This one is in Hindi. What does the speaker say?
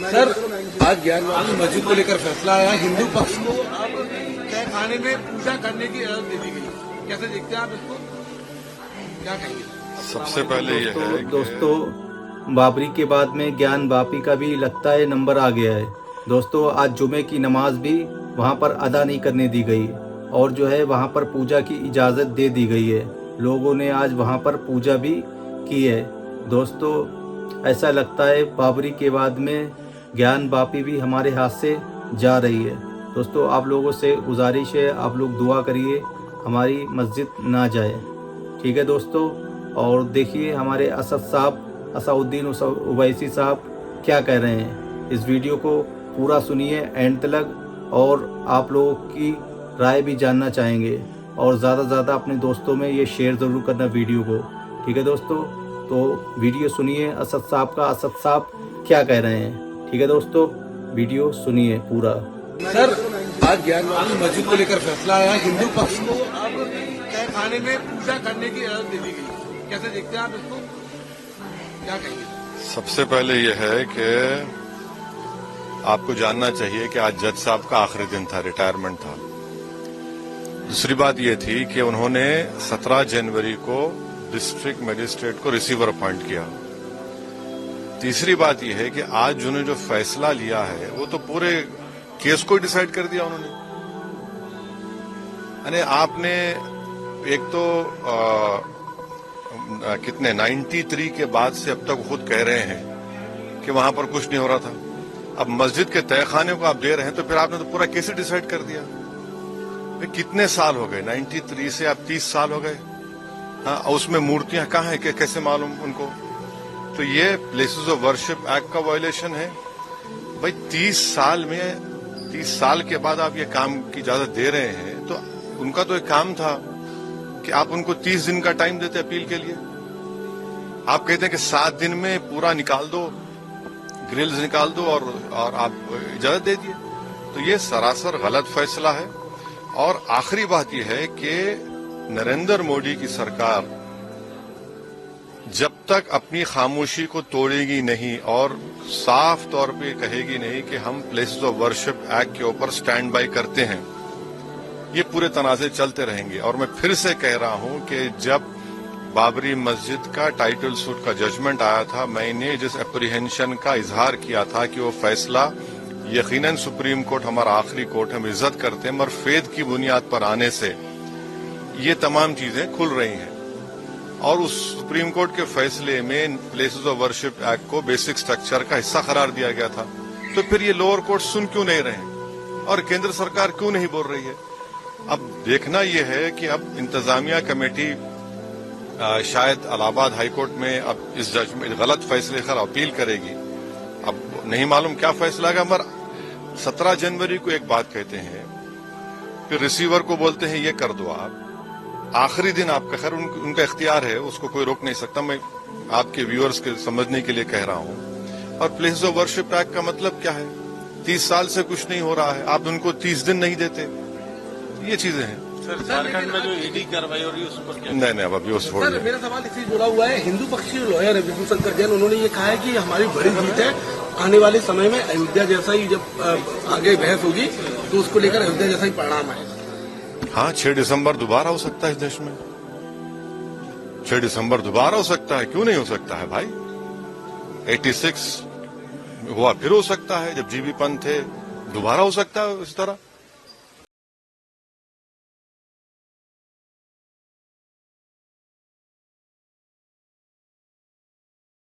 सर, आज ज्ञानवापी मस्जिद को लेकर फैसला आया। हिंदू पक्ष को अब तहखाने में पूजा करने की इजाजत दे दी गई। कैसे देखते हैं आप इसको, क्या कहेंगे? सबसे पहले ये है दोस्तों बाबरी के बाद में ज्ञानवापी का भी लगता है नंबर आ गया है। दोस्तों आज जुमे की नमाज भी वहां पर अदा नहीं करने दी गई और जो है वहां पर पूजा की इजाज़त दे दी गई है। लोगों ने आज वहां पर पूजा भी की है। दोस्तों ऐसा लगता है बाबरी के बाद में ज्ञानवापी भी हमारे हाथ से जा रही है। दोस्तों आप लोगों से गुजारिश है, आप लोग दुआ करिए हमारी मस्जिद ना जाए, ठीक है दोस्तों। और देखिए हमारे असद साहब, असाउद्दीन ओवैसी साहब क्या कह रहे हैं। इस वीडियो को पूरा सुनिए एंड तक और आप लोगों की राय भी जानना चाहेंगे और ज़्यादा से ज़्यादा अपने दोस्तों में ये शेयर ज़रूर करना वीडियो को, ठीक है दोस्तों। तो वीडियो सुनिए असद साहब का, असद साहब क्या कह रहे हैं, ठीक है दोस्तों। वीडियो सुनिए पूरा। सर, आज ज्ञानवापी मस्जिद को लेकर फैसला आया। हिंदू पक्ष को अब तहखाने में पूजा करने की इजाजत दे दी गई। कैसे देखते हैं आप इसको, क्या कहेंगे? सबसे पहले ये है कि आपको जानना चाहिए कि आज जज साहब का आखिरी दिन था, रिटायरमेंट था। दूसरी बात ये थी कि उन्होंने 17 जनवरी को डिस्ट्रिक्ट मजिस्ट्रेट को रिसीवर अपॉइंट किया। तीसरी बात यह है कि आज उन्होंने जो फैसला लिया है वो तो पूरे केस को डिसाइड कर दिया उन्होंने। यानी आपने एक तो कितने 93 के बाद से अब तक खुद कह रहे हैं कि वहां पर कुछ नहीं हो रहा था। अब मस्जिद के तहखाने को आप दे रहे हैं तो फिर आपने तो पूरा केस ही डिसाइड कर दिया। कितने साल हो गए, 93 से अब 30 साल हो गए। हाँ, उसमें मूर्तियां कहाँ हैं, कैसे मालूम उनको? तो ये प्लेसेस ऑफ वर्शिप एक्ट का वायलेशन है भाई। 30 साल के बाद आप ये काम की इजाजत दे रहे हैं तो उनका तो एक काम था कि आप उनको 30 दिन का टाइम देते अपील के लिए। आप कहते हैं कि 7 दिन में पूरा निकाल दो, ग्रिल्स निकाल दो और आप इजाजत दे दिए। तो ये सरासर गलत फैसला है। और आखिरी बात यह है कि नरेंद्र मोदी की सरकार जब तक अपनी खामोशी को तोड़ेगी नहीं और साफ तौर पे कहेगी नहीं कि हम प्लेसेस ऑफ वर्शिप एक्ट के ऊपर स्टैंड बाय करते हैं, ये पूरे तनाज़े चलते रहेंगे। और मैं फिर से कह रहा हूं कि जब बाबरी मस्जिद का टाइटल सूट का जजमेंट आया था, मैंने जिस एप्रीहेंशन का इजहार किया था कि वो फैसला यकीनन सुप्रीम कोर्ट हमारा आखिरी कोर्ट, हम इज्जत करते हैं, मगर फेद की बुनियाद पर आने से ये तमाम चीजें खुल रही हैं। और उस सुप्रीम कोर्ट के फैसले में प्लेसेस ऑफ वर्शिप एक्ट को बेसिक स्ट्रक्चर का हिस्सा करार दिया गया था। तो फिर ये लोअर कोर्ट सुन क्यों नहीं रहे और केंद्र सरकार क्यों नहीं बोल रही है? अब देखना यह है कि अब इंतजामिया कमेटी शायद इलाहाबाद हाईकोर्ट में अब इस जजमेंट गलत फैसले पर अपील करेगी। अब नहीं मालूम क्या फैसला आएगा, मगर 17 जनवरी को एक बात कहते हैं, फिर रिसीवर को बोलते हैं ये कर दो आप। आखिरी दिन आपका, खैर उनका इख्तियार है, उसको कोई रोक नहीं सकता। मैं आपके व्यूअर्स के समझने के लिए कह रहा हूं। और प्लेसेस ऑफ वर्शिप एक्ट का मतलब क्या है? 30 साल से कुछ नहीं हो रहा है, आप उनको 30 दिन नहीं देते। ये चीजें हैं। सर, झारखंड में जो ईडी कार्रवाई हो रही है उस पर क्या? नहीं, अब अभी उस सर, मेरा सवाल इससे जुड़ा हुआ है। हिंदू पक्षी लॉयर है विष्णु शंकर जैन, उन्होंने ये कहा है कि हमारी बड़ी जीत है। आने वाले समय में अयोध्या जैसा ही जब आगे बहस होगी तो उसको लेकर अयोध्या जैसा ही परिणाम आएगा। हाँ, 6 दिसंबर दोबारा हो सकता है इस देश में। 6 दिसंबर दोबारा हो सकता है, क्यों नहीं हो सकता है भाई? 86 हुआ, फिर हो सकता है जब जीबी पंत थे, दोबारा हो सकता है इस तरह।